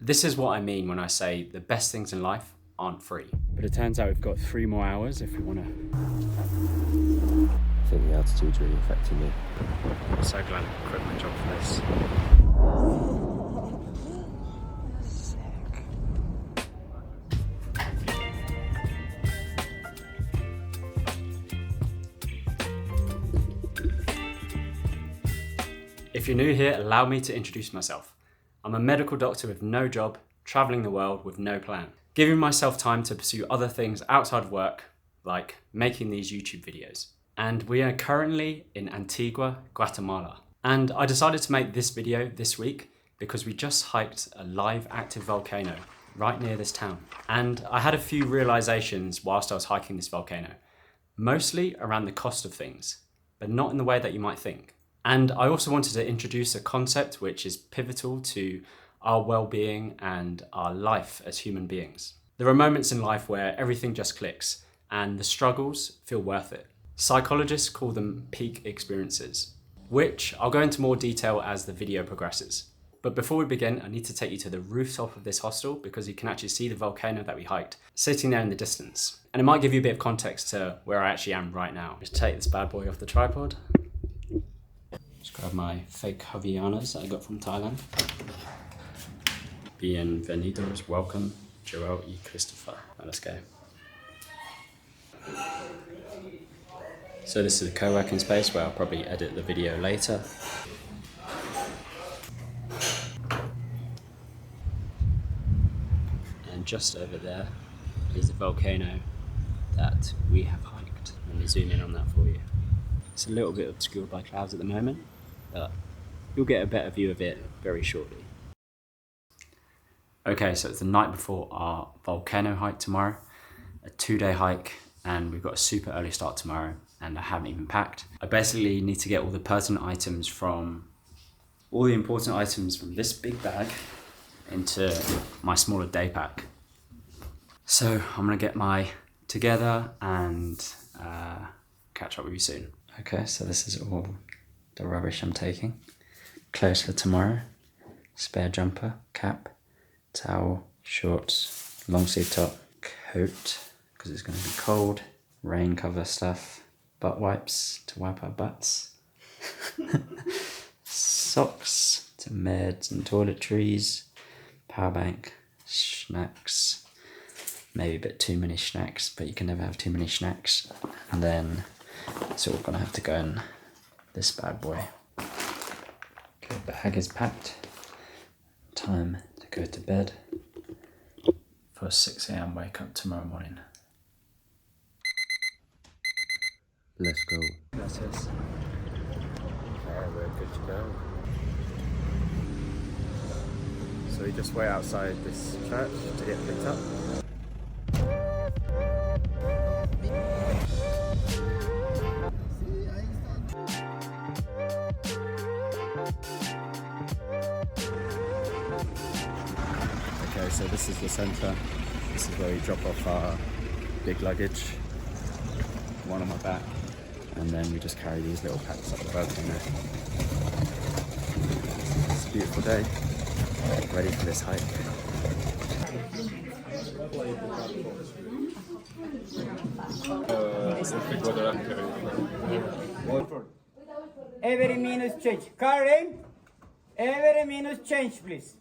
This is what I mean when I say the best things in life aren't free. But it turns out we've got 3 more hours if we want to. I think the altitude's really affecting me. I'm so glad I quit my job for this. If you're new here, allow me to introduce myself. I'm a medical doctor with no job, traveling the world with no plan. Giving myself time to pursue other things outside of work, like making these YouTube videos. And we are currently in Antigua, Guatemala. And I decided to make this video this week because we just hiked a live active volcano right near this town. And I had a few realizations whilst I was hiking this volcano, mostly around the cost of things, but not in the way that you might think. And I also wanted to introduce a concept which is pivotal to our well-being and our life as human beings. There are moments in life where everything just clicks and the struggles feel worth it. Psychologists call them peak experiences, which I'll go into more detail as the video progresses. But before we begin, I need to take you to the rooftop of this hostel because you can actually see the volcano that we hiked sitting there in the distance. And it might give you a bit of context to where I actually am right now. Just take this bad boy off the tripod. Just grab my fake Havianas that I got from Thailand. Bienvenidos, welcome, Joel y Christopher. Right, let's go. So this is a co-working space where I'll probably edit the video later. And just over there is the volcano that we have hiked. Let me zoom in on that for you. It's a little bit obscured by clouds at the moment, but you'll get a better view of it very shortly. Okay, so it's the night before our volcano hike tomorrow, a 2-day hike, and we've got a super early start tomorrow, and I haven't even packed. I basically need to get all the pertinent items from, all the important items from this big bag into my smaller day pack. So I'm gonna get my together and catch up with you soon. Okay, so this is all the rubbish I'm taking. Clothes for tomorrow, spare jumper, cap, towel, shorts, long sleeve top, coat, because it's going to be cold, rain cover stuff, butt wipes to wipe our butts, socks, to meds and toiletries, power bank, snacks, maybe a bit too many snacks, but you can never have too many snacks. And then it's all going to have to go in this bad boy. Okay, bag is packed. Time to go to bed for a 6 a.m. wake up tomorrow morning. Let's go. That's it. Okay, we're good to go. So we just wait outside this church to get picked up. Okay, so this is the centre. This is where we drop off our big luggage, one on my back, and then we just carry these little packs up the volcano. It's a beautiful day, ready for this hike. Every minute change. Karen, every minute change, please.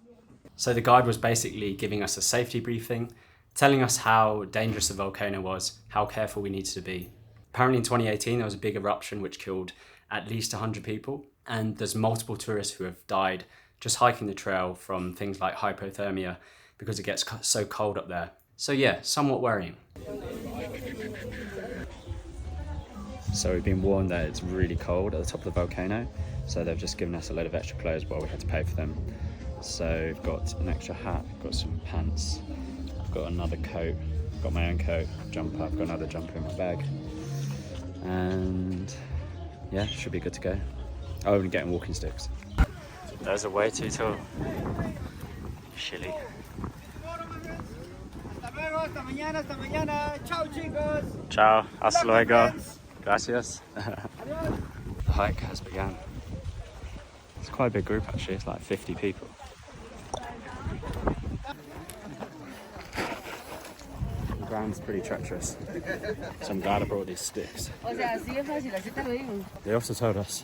So the guide was basically giving us a safety briefing, telling us how dangerous the volcano was, how careful we needed to be. Apparently in 2018 there was a big eruption which killed at least 100 people, and there's multiple tourists who have died just hiking the trail from things like hypothermia because it gets so cold up there. So yeah, somewhat worrying. So we've been warned that it's really cold at the top of the volcano, so they've just given us a load of extra clothes while we had to pay for them. So I've got an extra hat, I've got some pants, I've got another coat, I've got my own coat, jumper, I've got another jumper in my bag. And yeah, should be good to go. Oh, and getting walking sticks. There's a way too tall. Chilly. Hasta mañana, hasta mañana. Ciao, chicos. Ciao, hasta luego. Gracias. The hike has begun. It's quite a big group actually, it's like 50 people. ground's pretty treacherous, so I'm glad I brought these sticks. They also told us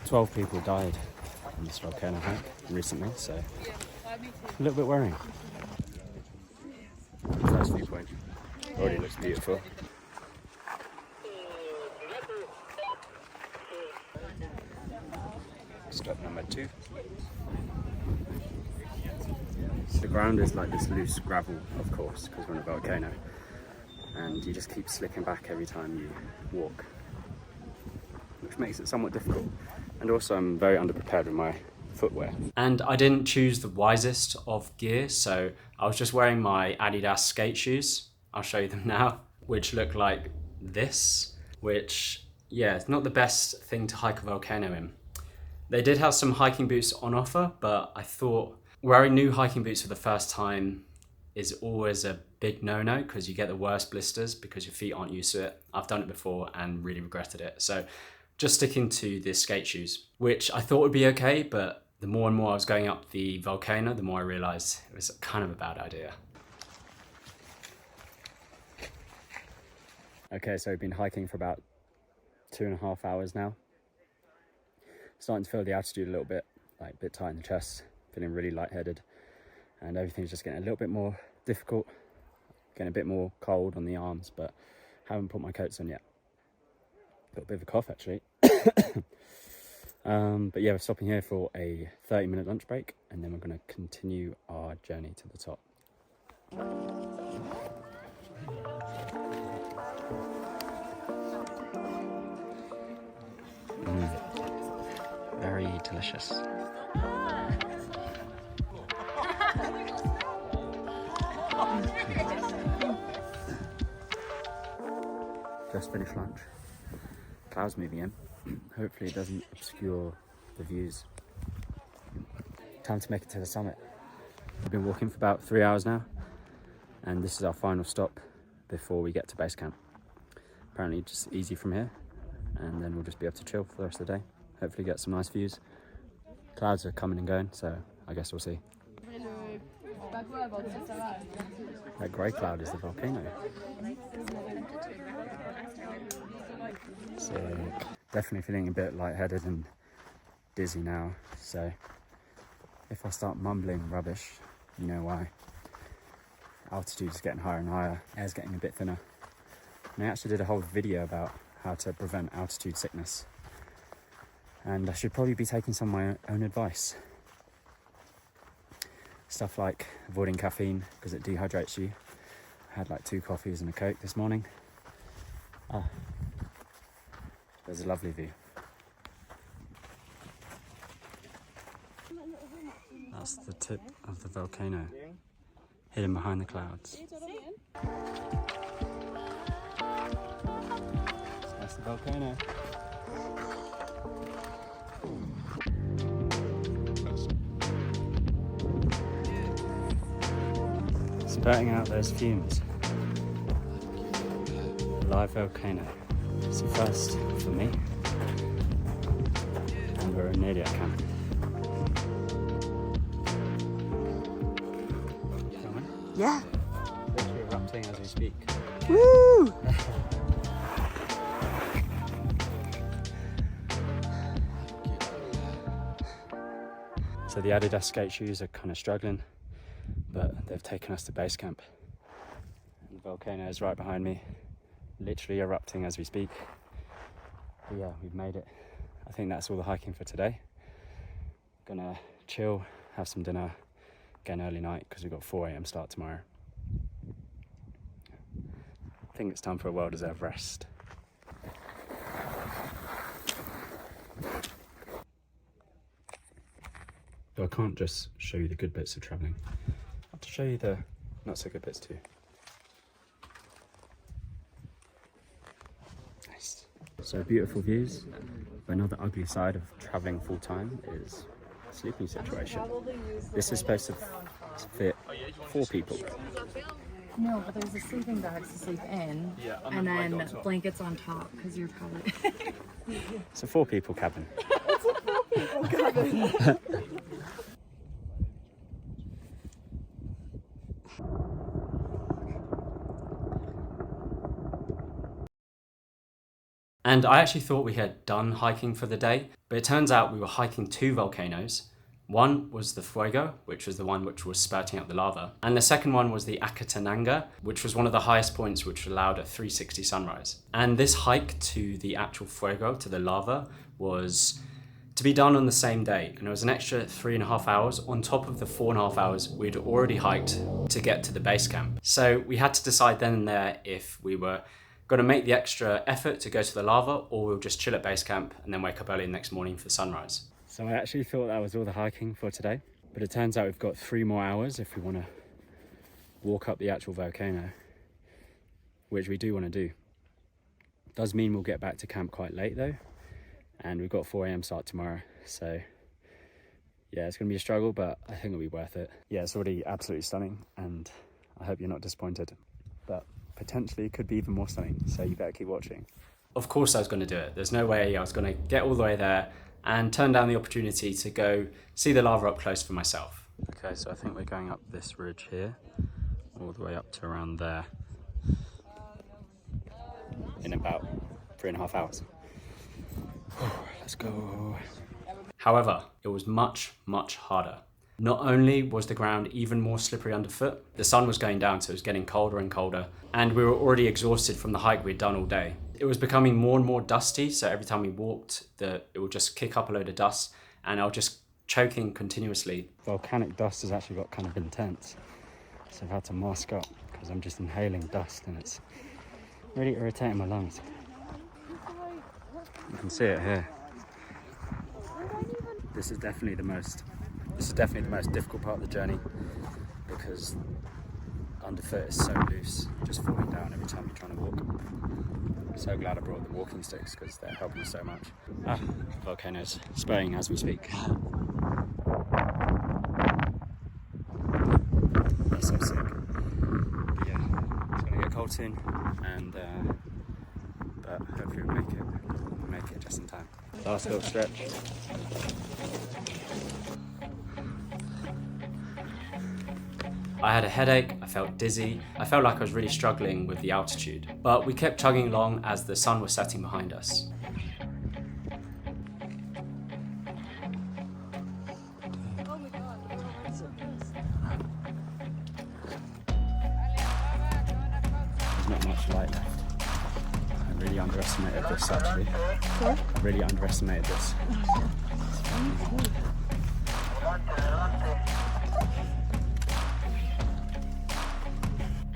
12 people died in this volcano hike recently, so a little bit worrying. First viewpoint already looks beautiful. Stop number 2. The ground is like this loose gravel, of course, because we're on a volcano, and you just keep slipping back every time you walk, which makes it somewhat difficult. And also I'm very underprepared with my footwear. And I didn't choose the wisest of gear, so I was just wearing my Adidas skate shoes. I'll show you them now, which look like this, which, yeah, it's not the best thing to hike a volcano in. They did have some hiking boots on offer, but I thought wearing new hiking boots for the first time is always a big no-no because you get the worst blisters because your feet aren't used to it. I've done it before and really regretted it. So just sticking to the skate shoes, which I thought would be okay, but the more and more I was going up the volcano, the more I realized it was kind of a bad idea. Okay, so we've been hiking for about 2.5 hours now. Starting to feel the altitude a little bit, like a bit tight in the chest, feeling really lightheaded, and everything's just getting a little bit more difficult, getting a bit more cold on the arms, but haven't put my coats on yet. Got a bit of a cough actually. But yeah, we're stopping here for a 30-minute lunch break, and then we're going to continue our journey to the top. Very delicious. Just finished lunch. Clouds moving in. Hopefully it doesn't obscure the views. Time to make it to the summit. We've been walking for about 3 hours now, and this is our final stop before we get to base camp. Apparently just easy from here, and then we'll just be able to chill for the rest of the day. Hopefully get some nice views. Clouds are coming and going, so I guess we'll see. That grey cloud is the volcano. So definitely feeling a bit lightheaded and dizzy now, so if I start mumbling rubbish, you know why. Altitude is getting higher and higher, air's getting a bit thinner. And I actually did a whole video about how to prevent altitude sickness, and I should probably be taking some of my own advice. Stuff like avoiding caffeine because it dehydrates you. I had like 2 coffees and a Coke this morning. There's a lovely view. That's the tip of the volcano, hidden behind the clouds. So that's the volcano. Spurting out those fumes. Live volcano. It's the first for me. And we're nearly at camp. Yeah. Literally erupting as we speak. Woo! So the Adidas skate shoes are kind of struggling, but they've taken us to base camp. And the volcano is right behind me, literally erupting as we speak. But yeah, we've made it. I think that's all the hiking for today. Gonna chill, have some dinner, get an early night because we've got 4 AM start tomorrow. I think it's time for a well-deserved rest. But I can't just show you the good bits of travelling. I have to show you the not so good bits too. Nice. So beautiful views. But another ugly side of travelling full time is sleeping situation. This is supposed to fit 4 people. No, but there's a sleeping bag to sleep in, and then blankets on top because you're probably. It's a 4 people cabin. It's a 4 people cabin. And I actually thought we had done hiking for the day, but it turns out we were hiking 2 volcanoes. One was the Fuego, which was the one which was spouting out the lava. And the second one was the Acatenango, which was one of the highest points which allowed a 360 sunrise. And this hike to the actual Fuego, to the lava, was to be done on the same day. And it was an extra 3.5 hours on top of the 4.5 hours we'd already hiked to get to the base camp. So we had to decide then and there if we were going to make the extra effort to go to the lava, or we'll just chill at base camp and then wake up early the next morning for sunrise. So I actually thought that was all the hiking for today, but it turns out we've got 3 more hours if we want to walk up the actual volcano, which we do want to do. Does mean we'll get back to camp quite late though, and we've got 4 a.m. start tomorrow, so yeah, it's going to be a struggle, but I think it'll be worth it. Yeah, it's already absolutely stunning, and I hope you're not disappointed, but potentially it could be even more stunning, so you better keep watching. Of course I was going to do it. There's no way I was going to get all the way there and turn down the opportunity to go see the lava up close for myself. Okay, so I think we're going up this ridge here, all the way up to around there, in about 3.5 hours. Let's go. However, it was much, much harder. Not only was the ground even more slippery underfoot, the sun was going down, so it was getting colder and colder, and we were already exhausted from the hike we'd done all day. It was becoming more and more dusty, so every time we walked, it would just kick up a load of dust, and I was just choking continuously. Volcanic dust has actually got kind of intense, so I've had to mask up because I'm just inhaling dust, and it's really irritating my lungs. You can see it here. This is definitely the most difficult part of the journey, because underfoot is so loose, just falling down every time you're trying to walk. I'm so glad I brought the walking sticks because they're helping us so much. Volcanoes spraying as we speak. That's so sick. But yeah, it's gonna get cold soon, and but hopefully we'll make it just in time. Last little stretch. I had a headache, I felt dizzy, I felt like I was really struggling with the altitude. But we kept chugging along as the sun was setting behind us. There's not much light left. I really underestimated this actually. I really underestimated this.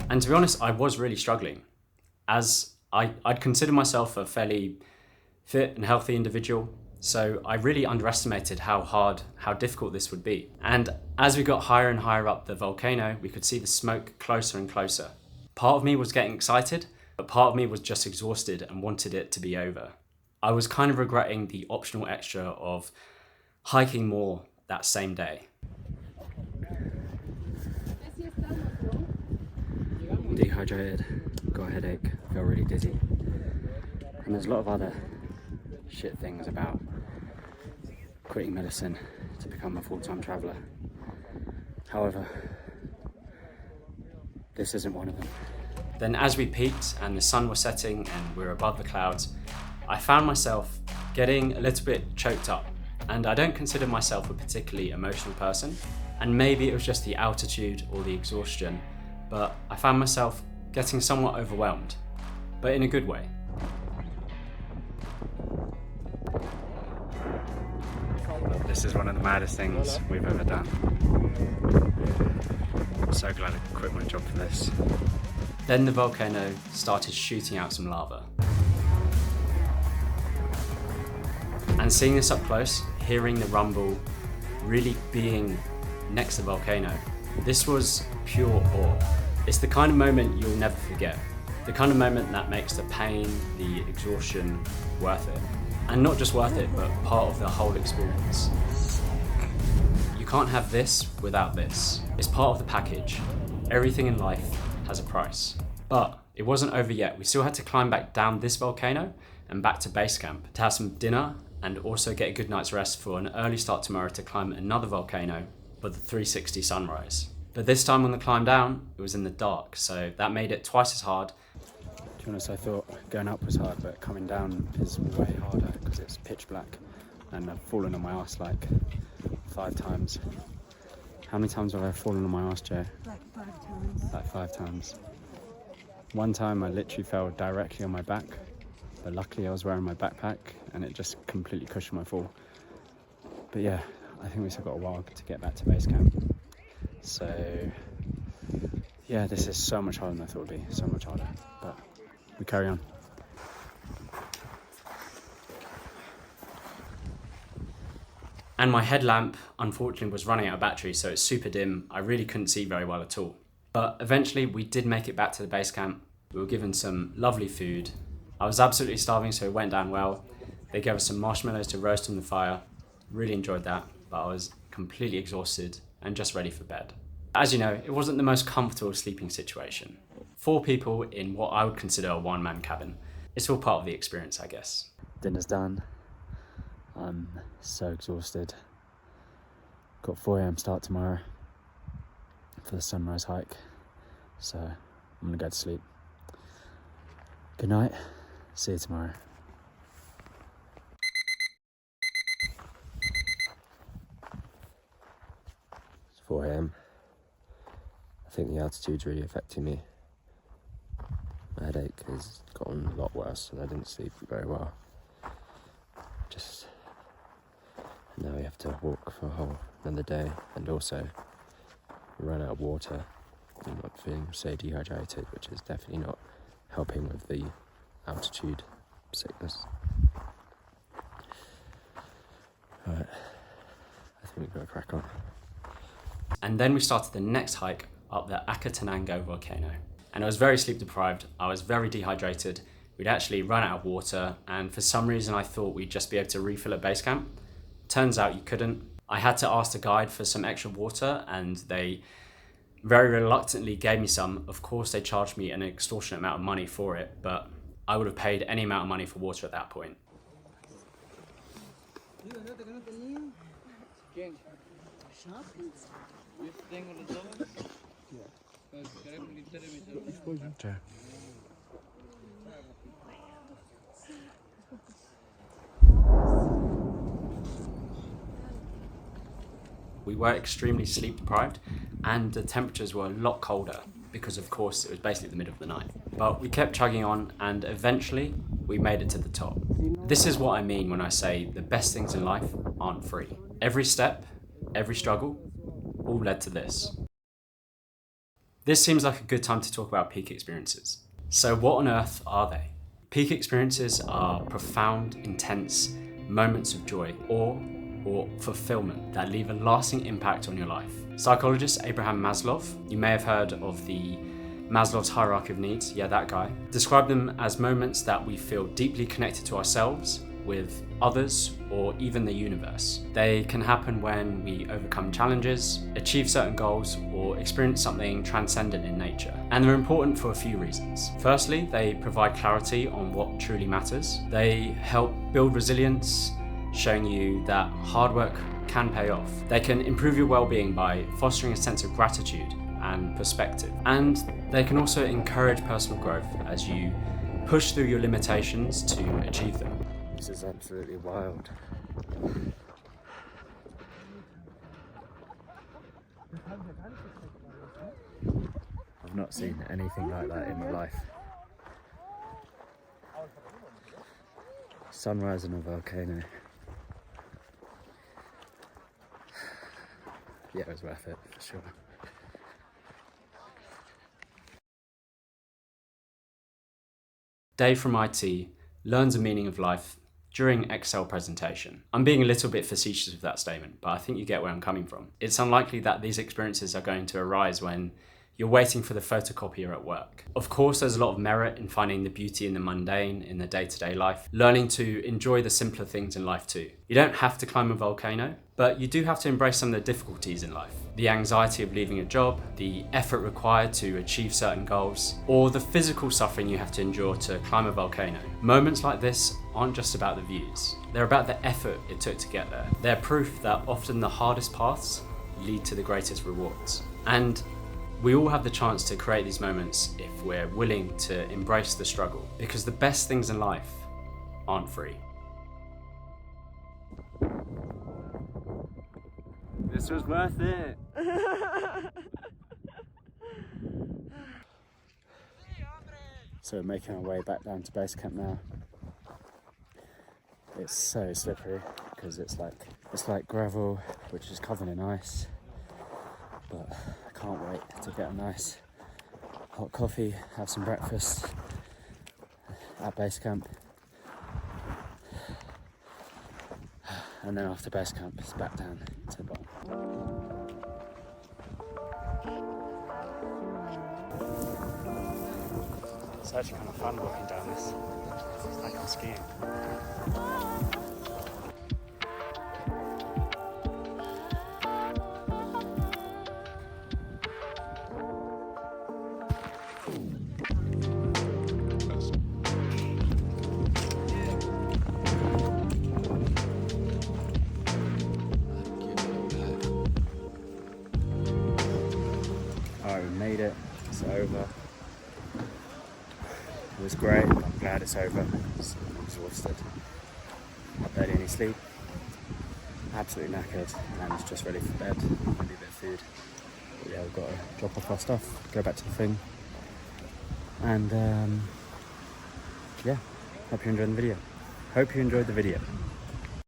And to be honest, I was really struggling, as I'd consider myself a fairly fit and healthy individual, so I really underestimated how difficult this would be. And as we got higher and higher up the volcano, we could see the smoke closer and closer. Part of me was getting excited, but part of me was just exhausted and wanted it to be over. I was kind of regretting the optional extra of hiking more that same day. Dehydrated, got a headache, feel really dizzy. And there's a lot of other shit things about quitting medicine to become a full-time traveller. However, this isn't one of them. Then as we peaked and the sun was setting and we were above the clouds, I found myself getting a little bit choked up. And I don't consider myself a particularly emotional person, and maybe it was just the altitude or the exhaustion, but I found myself getting somewhat overwhelmed, but in a good way. This is one of the maddest things we've ever done. I'm so glad I quit my job for this. Then the volcano started shooting out some lava. And seeing this up close, hearing the rumble, really being next to the volcano, this was pure awe. It's the kind of moment you'll never forget. The kind of moment that makes the pain, the exhaustion worth it. And not just worth it, but part of the whole experience. You can't have this without this. It's part of the package. Everything in life has a price. But it wasn't over yet. We still had to climb back down this volcano and back to base camp to have some dinner and also get a good night's rest for an early start tomorrow to climb another volcano for the 360 sunrise. But this time on the climb down, it was in the dark, so that made it twice as hard. To be honest, I thought Going up was hard, but coming down is way harder because it's pitch black, and I've fallen on my arse like 5 times. How many times have I fallen on my arse, Jay? Like 5 times. Like 5 times. One time I literally fell directly on my back, but luckily I was wearing my backpack and it just completely cushioned my fall. But yeah, I think we still got a while to get back to base camp. So yeah, this is so much harder than I thought it would be, so much harder, but we carry on. And my headlamp, unfortunately, was running out of battery, so it's super dim. I really couldn't see very well at all. But eventually, we did make it back to the base camp. We were given some lovely food. I was absolutely starving, so it went down well. They gave us some marshmallows to roast on the fire. Really enjoyed that, but I was completely exhausted and just ready for bed. As you know, it wasn't the most comfortable sleeping situation. 4 people in what I would consider a one-man cabin. It's all part of the experience, I guess. Dinner's done. I'm so exhausted. Got 4 AM start tomorrow for the sunrise hike, so I'm gonna go to sleep. Good night, see you tomorrow. It's 4 AM. I think the altitude's really affecting me. My headache has gotten a lot worse and I didn't sleep very well. Now we have to walk for a whole another day and also run out of water. I'm not feeling so dehydrated, which is definitely not helping with the altitude sickness. Alright, I think we've got to crack on. And then we started the next hike up the Acatenango volcano. And I was very sleep deprived, I was very dehydrated, we'd actually run out of water, and for some reason I thought we'd just be able to refill at base camp. Turns out you couldn't. I had to ask the guide for some extra water and they very reluctantly gave me some. Of course they charged me an extortionate amount of money for it, but I would have paid any amount of money for water at that point. We were extremely sleep deprived and the temperatures were a lot colder because of course it was basically the middle of the night. But we kept chugging on and eventually we made it to the top. This is what I mean when I say the best things in life aren't free. Every step, every struggle, all led to this. This seems like a good time to talk about peak experiences. So what on earth are they? Peak experiences are profound, intense moments of joy or fulfillment that leave a lasting impact on your life. Psychologist Abraham Maslow, you may have heard of the Maslow's hierarchy of needs, yeah, that guy, described them as moments that we feel deeply connected to ourselves, with others, or even the universe. They can happen when we overcome challenges, achieve certain goals, or experience something transcendent in nature. And they're important for a few reasons. Firstly, they provide clarity on what truly matters. They help build resilience, showing you that hard work can pay off. They can improve your well-being by fostering a sense of gratitude and perspective. And they can also encourage personal growth as you push through your limitations to achieve them. This is absolutely wild. I've not seen anything like that in my life. Sunrise on a volcano. Yeah, it was worth it, for sure. Dave from IT learns the meaning of life during Excel presentation. I'm being a little bit facetious with that statement, but I think you get where I'm coming from. It's unlikely that these experiences are going to arise when you're waiting for the photocopier at work. Of course, there's a lot of merit in finding the beauty in the mundane, in the day-to-day life, learning to enjoy the simpler things in life too. You don't have to climb a volcano, but you do have to embrace some of the difficulties in life. The anxiety of leaving a job, the effort required to achieve certain goals, or the physical suffering you have to endure to climb a volcano. Moments like this aren't just about the views. They're about the effort it took to get there. They're proof that often the hardest paths lead to the greatest rewards. And We all have the chance to create these moments if we're willing to embrace the struggle, because the best things in life aren't free. This was worth it. So we're making our way back down to base camp now. It's so slippery because it's like gravel which is covered in ice. But I can't wait to get a nice hot coffee, have some breakfast at base camp. And then after base camp, it's back down to the bottom. It's actually kind of fun walking down this. It's like I'm skiing. Alright, we made it. It's over. It was great. I'm glad it's over. I'm exhausted. I barely any sleep. Absolutely knackered and just ready for bed. Maybe a bit of food. But yeah, we've got to drop off our stuff, go back to the thing. And yeah, hope you enjoyed the video.